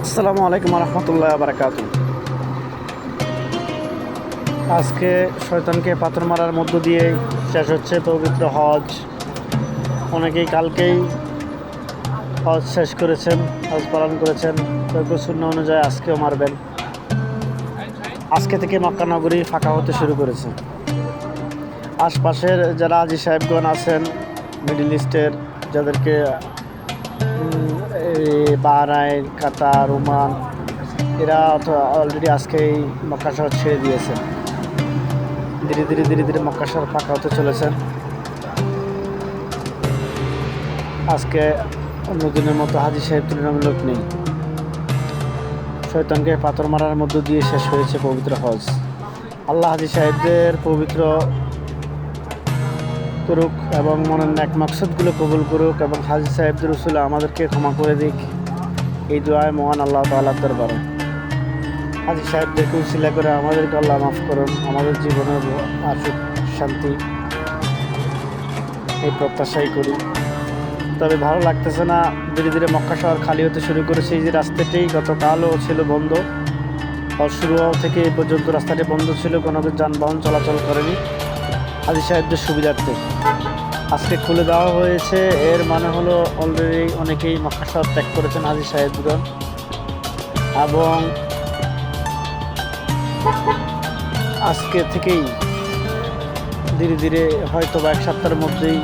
আসসালামু আলাইকুম রহমতুল্লাহ বারাকাতু। আজকে শয়তানকে পাথর মারার মধ্য দিয়ে শেষ হচ্ছে পবিত্র হজ। অনেকেই কালকেই হজ শেষ করেছেন, হজ পালন করেছেন। কেউ সুন্নাহ অনুযায়ী আজকেও মারবেন। আজকে থেকে মক্কা নগরী ফাঁকা হতে শুরু করেছে। আশপাশের যারা হাজী সাহেবগণ আছেন মিডল ইস্টের, যাদেরকে বাহরাইন, কাতার, ওমান, এরা অলরেডি আজকেই মক্কা শহর ছেড়ে দিয়েছেন। ধীরে ধীরে মক্কা শহর ফাঁকা হতে চলেছেন। আজকে অন্য দিনের মতো হাজী সাহেব তুলনামূলক নেই। শয়তানকে পাথর মারার মধ্য দিয়ে শেষ হয়েছে পবিত্র হজ। আল্লাহ হাজী সাহেবদের পবিত্র করুক এবং মনের ন্যাক মাকসুদগুলো কবুল করুক এবং হাজী সাহেবদের উসুলে আমাদেরকে ক্ষমা করে দিক। এই দোয়ায় মহান আল্লাহ তাআলার দরবারে হাজী সাহেবদেরকে উসিলা করে আমাদেরকে আল্লাহ মাফ করুন, আমাদের জীবনের আসুক শান্তি, এই প্রত্যাশাই করি। তবে ভালো লাগতেছে না, ধীরে ধীরে মক্কা শহর খালি হতে শুরু করেছে। এই যে রাস্তাটি গতকালও ছিল বন্ধ, শুরু হওয়া থেকে এই পর্যন্ত রাস্তাটি বন্ধ ছিল, কোনো যানবাহন চলাচল করেনি হাজী সাহেবদের সুবিধার্থে। আজকে খুলে দেওয়া হয়েছে, এর মানে হলো অলরেডি অনেকেই মক্কা শহর ত্যাগ করেছেন হাজী সাহেবগণ, এবং আজকে থেকেই ধীরে ধীরে হয়তো বা এক সপ্তাহের মধ্যেই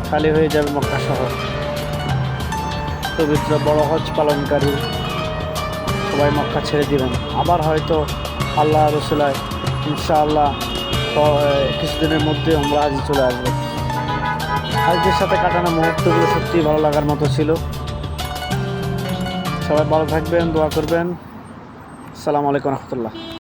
খালি হয়ে যাবে মক্কা শহর। পবিত্র বড় হজ পালনকারী সবাই মক্কা ছেড়ে দিবেন। আবার হয়তো আল্লাহ রসুলায় ইনশাআল্লাহ কিছুদিনের মধ্যে আমরা হাজী চলে আসবো। হাজীদের সাথে কাটানো মুহূর্তগুলো সত্যিই ভালো লাগার মতো ছিল। সবাই ভালো থাকবেন, দোয়া করবেন। আসসালামু আলাইকুম রহমতুল্লাহ।